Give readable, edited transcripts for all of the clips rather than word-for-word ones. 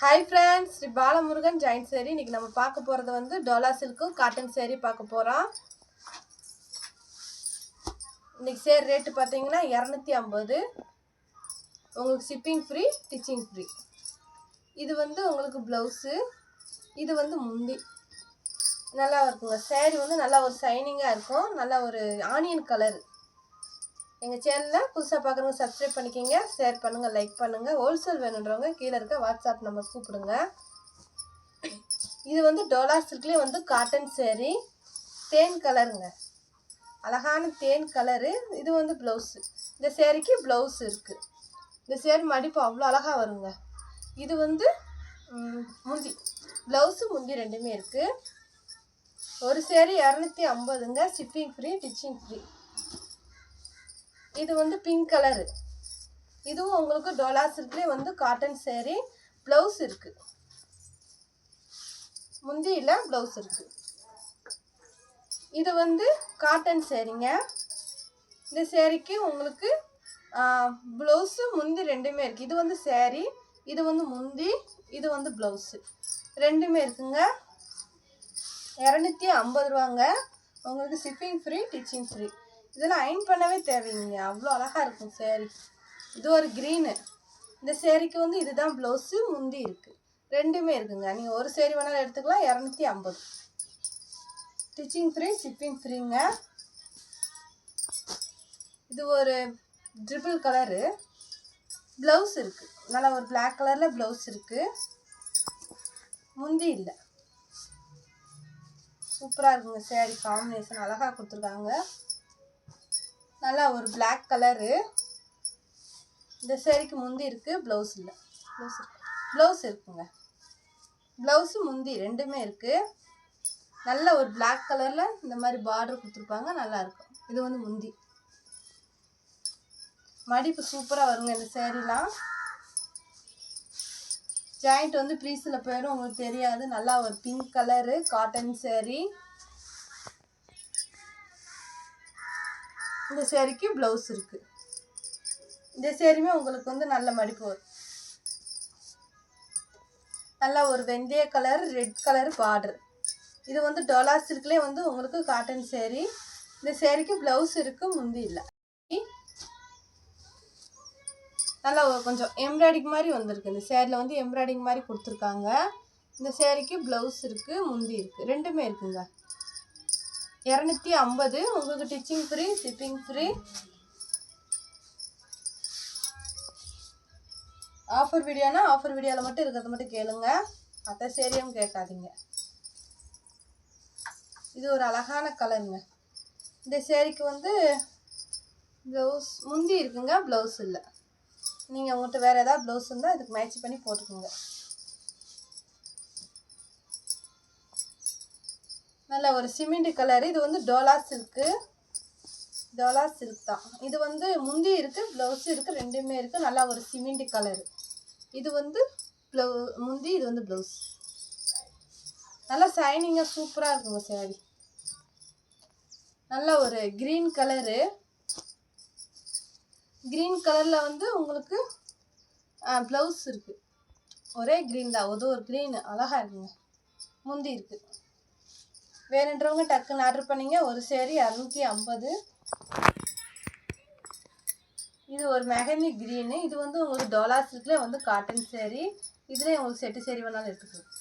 Hi friends Shri Balamurugan joint सारी इनकी நம்ம பார்க்க போறது வந்து டோலா சில்க் காட்டன் saree பார்க்க போறோம். இன்னைக்கு சேர் ரேட் பாத்தீங்கன்னா 250. உங்களுக்கு ஷிப்பிங் ஃப்ரீ, ஸ்டிச்சிங் ஃப்ரீ. இது வந்து உங்களுக்கு ப்ளவுஸ், இது வந்து முந்தி. நல்லா இருக்குங்க. saree வந்து நல்லா ஒரு ஷைனிங்கா இருக்கும். நல்லா ஒரு ஆனியன் கலர். எங்க சேனல்ல புதுசா பார்க்குறவங்க சப்ஸ்கிரைப் பண்ணிக்கங்க, ஷேர் பண்ணுங்க, லைக் பண்ணுங்க. ஹோல்சேல் வேணும்ன்றவங்க கீழ இருக்க வாட்ஸ்அப் நம்பர் கூப்பிடுங்க. இது வந்து டோலா சில்க்லயே வந்து காட்டன் saree, தேன் கலருங்க. அழகான தேன் கலரு. இது வந்து ப்ளவுஸ். இந்த சேரீக்கு ப்ளவுஸ் இருக்கு. இந்த சேரீ மடிப்பு அவ்வளோ அழகா வருங்க. இது வந்து முந்தி. ப்ளவுஸ் முந்தி ரெண்டுமே இருக்கு. ஒரு சேரீ 250ங்க. Shipping free, stitching free. இது வந்து பிங்க் கலர். இதுவும் உங்களுக்கு டோலா சில்க்லயே வந்து காட்டன் saree, ப்ளவுஸ் இருக்கு. முந்தியில ப்ளவுஸ் இருக்கு. இது வந்து காட்டன் சாரீங்க. இந்த சேரீக்கு உங்களுக்கு ப்ளவுஸ் முந்தி ரெண்டுமே இருக்கு. இது வந்து saree, இது வந்து முந்தி, இது வந்து ப்ளவுஸ் ரெண்டுமே இருக்குங்க. 250 ரூபாங்க. உங்களுக்கு ஷிப்பிங் ஃப்ரீ, ஸ்டிச்சிங் ஃப்ரீ. இதெல்லாம் அயன் பண்ணவே தேவையில்லைங்க. அவ்வளோ அழகாக இருக்கும் சேரீ. இது ஒரு க்ரீனு. இந்த சேரீக்கு வந்து இதுதான் ப்ளவுஸு, முந்தி இருக்குது. ரெண்டுமே இருக்குங்க. நீங்கள் ஒரு சேரீ வேணாலும் எடுத்துக்கலாம். 250. ஸ்டிச்சிங் ஃப்ரீ, ஷிப்பிங் ஃப்ரீங்க. இது ஒரு ட்ரிபிள் கலரு. ப்ளவுஸ் இருக்குது. நல்லா ஒரு பிளாக் கலரில் ப்ளவுஸ் இருக்குது. முந்தி இல்லை. சூப்பராக இருக்குங்க. சேரீ காம்பினேஷன் அழகாக கொடுத்துருக்காங்க. நல்லா ஒரு பிளாக் கலரு. இந்த சேரீக்கு முந்தி இருக்கு, ப்ளவுஸ் இல்லை. ப்ளவுஸ் இருக்குங்க. ப்ளவுஸு முந்தி ரெண்டுமே இருக்கு. நல்ல ஒரு பிளாக் கலர்ல இந்த மாதிரி பார்டர் கொடுத்துருப்பாங்க. நல்லா இருக்கும். இது வந்து முந்தி. மடிப்பு சூப்பராக வருங்க. இந்த சேரீலாம் ஜாயிண்ட் வந்து ப்ரீஸில் போயிடும், உங்களுக்கு தெரியாது. நல்லா ஒரு பிங்க் கலரு காட்டன் சேரீ. இந்த சேரீக்கு ப்ளவுஸ் இருக்கு. இந்த சேரீமே உங்களுக்கு வந்து நல்ல மடிப்பு வரும். நல்லா ஒரு வெந்தய கலர், ரெட் கலர் பார்டர். இது வந்து டோலா சில்க்லேயே வந்து உங்களுக்கு காட்டன் சேரீ. இந்த சேரீக்கு ப்ளவுஸ் இருக்கு, முந்தி இல்லை. நல்லா கொஞ்சம் எம்ப்ராய்டிங் மாதிரி வந்திருக்கு. இந்த சேரீல வந்து எம்ப்ராய்டிங் மாதிரி கொடுத்துருக்காங்க. இந்த சேரீக்கு ப்ளவுஸ் இருக்கு, முந்தி இருக்கு. ரெண்டுமே இருக்குங்க. 250. உங்களுக்கு stitching free, shipping free. Offer வீடியோனா ஆஃபர் வீடியோவில் மட்டும் இருக்கிறத மட்டும் கேளுங்க, மற்ற சேரீயும் கேட்காதீங்க. இது ஒரு அழகான கலருங்க. இந்த சேரீக்கு வந்து ப்ளவுஸ் முந்தி இருக்குங்க, ப்ளவுஸ் இல்லை. நீங்கள் உங்கள்கிட்ட வேறு ஏதாவது ப்ளவுஸ் இருந்தால் இதுக்கு மேட்ச் பண்ணி போட்டுக்கோங்க. நல்ல ஒரு சிமெண்ட் கலரு. இது வந்து டோலா சில்க்கு. டோலா சில்க் தான். இது வந்து முந்தி இருக்குது, ப்ளவுஸ் இருக்குது, ரெண்டுமே இருக்குது. நல்லா ஒரு சிமெண்ட் கலரு. இது வந்து முந்தி, இது வந்து ப்ளவுஸ். நல்லா ஷைனிங்காக சூப்பராக இருக்குங்க சேரீ. நல்ல ஒரு க்ரீன் கலரு. க்ரீன் கலரில் வந்து உங்களுக்கு ப்ளவுஸ் இருக்குது. ஒரே க்ரீன் தான், ஒரு க்ரீன் அழகாக இருக்குங்க. முந்தி இருக்குது. வேணுன்றவங்க டக்குன்னு ஆர்டர் பண்ணிங்க. ஒரு சேரீ 250. இது ஒரு மெஹந்தி க்ரீனு. இது வந்து உங்களுக்கு டோலா சில்க்ல வந்து காட்டன் சேரீ. இதுலேயே உங்களுக்கு செட்டு சேரீ வேணாலும் எடுத்துக்கலாம்.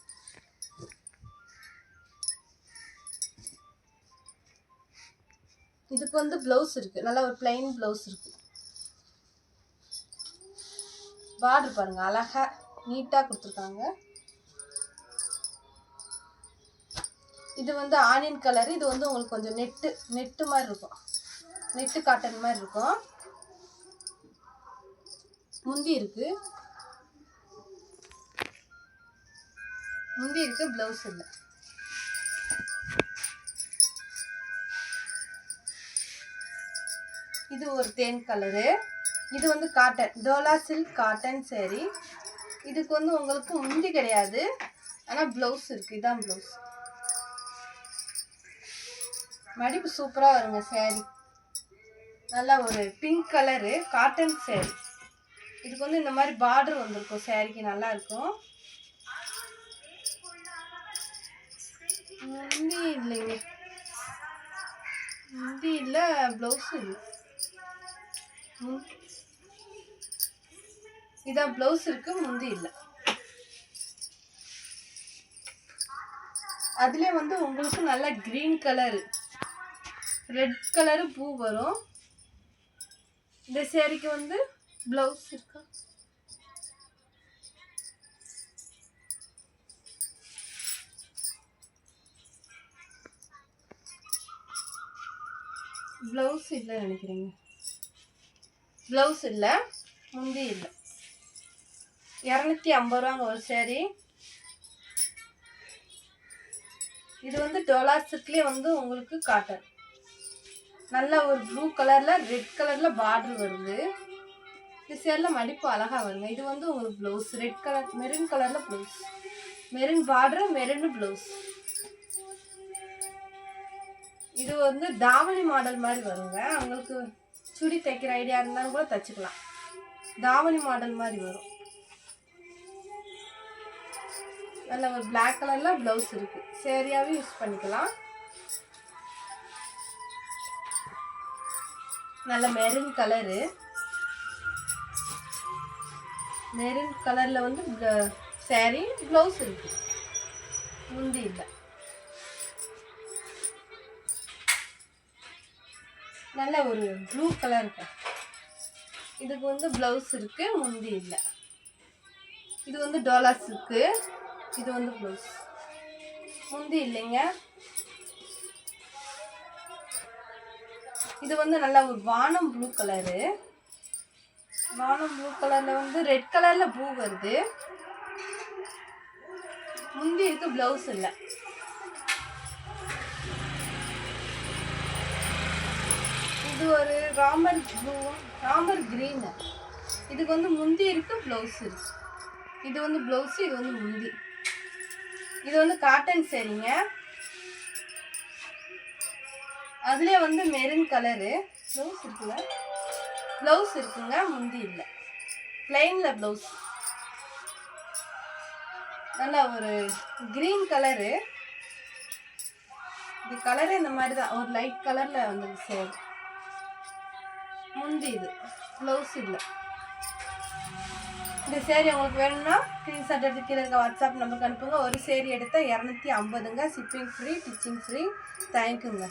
இதுக்கு வந்து ப்ளவுஸ் இருக்குது. நல்லா ஒரு பிளைன் ப்ளவுஸ் இருக்குது. பார்டர் பாருங்கள், அழகாக நீட்டாக கொடுத்துருக்காங்க. இது வந்து ஆனியன் கலரு. இது வந்து உங்களுக்கு கொஞ்சம் நெட்டு மாதிரி இருக்கும். நெட்டு காட்டன் மாதிரி இருக்கும். முந்தி இருக்கு, முந்தி இருக்கு, ப்ளவுஸ் இல்லை. இது ஒரு தேன் கலரு. இது வந்து cotton, Dola silk cotton sari. இதுக்கு வந்து உங்களுக்கு முந்தி கிடையாது, ஆனால் ப்ளவுஸ் இருக்கு. இதான் ப்ளவுஸ். மடிப்பு சூப்பராக வருங்க சேரீ. நல்லா ஒரு பிங்க் கலரு காட்டன் சேரீ. இதுக்கு வந்து இந்த மாதிரி பார்டர் வந்திருக்கும். சேரீக்கு நல்லா இருக்கும். முந்தி இல்லைங்க, முந்தி இல்லை, ப்ளவுஸு இல்லை. இதான் ப்ளவுஸ் இருக்கு, முந்தி இல்லை. அதுலேயே வந்து உங்களுக்கு நல்ல க்ரீன் கலரு, ரெட் கலரு பூ வரும். இந்த சேரீக்கு வந்து ப்ளவுஸ் இருக்கா? ப்ளவுஸ் இல்லை நினைக்கிறேங்க, ப்ளவுஸ் இல்லை, முந்தி இல்லை. 250 ரூபாங்க ஒரு சேரீ. இது வந்து டோலா சில்க்லேயே வந்து உங்களுக்கு காட்டன், நல்ல ஒரு ப்ளூ கலரில் ரெட் கலரில் பார்டர் வருது. இந்த சேரில் மடிப்பு அழகாக வருங்க. இது வந்து உங்களுக்கு ப்ளவுஸ், ரெட் கலர் மெரூன் கலரில் blouse, maroon border, maroon blouse. இது வந்து தாவணி மாடல் மாதிரி வருங்க. உங்களுக்கு சுடி தைக்கிற ஐடியா இருந்தாலும் கூட தைச்சிக்கலாம். தாவணி மாடல் மாதிரி வரும். நல்ல ஒரு பிளாக் கலரில் ப்ளவுஸ் இருக்குது. சேரீயாகவே யூஸ் பண்ணிக்கலாம். நல்ல மெரூன் கலரு, மெரூன் கலரில் வந்து சேரீ, ப்ளவுஸ் இருக்குது, முந்தி இல்லை. நல்ல ஒரு ப்ளூ கலர் இருக்கு. இதுக்கு வந்து ப்ளவுஸ் இருக்குது, முந்தி இல்லை. இது வந்து டோலா சில்க்கு, இது வந்து ப்ளவுஸ், முந்தி இல்லைங்க. இது வந்து நல்ல ஒரு வானம் ப்ளூ கலரு, வானம் ப்ளூ கலரில் வந்து ரெட் கலரில் பூ வருது, முந்தி இருக்கு, ப்ளவுஸ் இல்லை. இது ஒரு ராமர் ப்ளூ, ராமர் க்ரீனு. இதுக்கு வந்து முந்தி இருக்குது, ப்ளவுஸ் இருக்குது. இது வந்து ப்ளவுஸு, இது வந்து முந்தி. இது வந்து காட்டன் சேரீங்க. அதுலேயே வந்து மெரூன் கலரு, ப்ளவுஸ் இருக்குல்ல, ப்ளவுஸ் இருக்குங்க, முந்தி இல்லை. பிளெயினில் ப்ளவுஸ், நல்லா ஒரு க்ரீன் கலரு. இது கலரே இந்த மாதிரி தான், ஒரு லைட் கலரில் வந்து சேரும். முந்தி இது, ப்ளவுஸ் இல்லை. இந்த சேரீ உங்களுக்கு வேணும்னா ஸ்க்ரீன்ஷாட் எடுத்து கீழே இருக்க வாட்ஸ்அப் நம்பருக்கு அனுப்புங்க. ஒரு சேரீ எடுத்தால் 250ங்க. Shipping free, stitching free. தேங்க்யூங்க.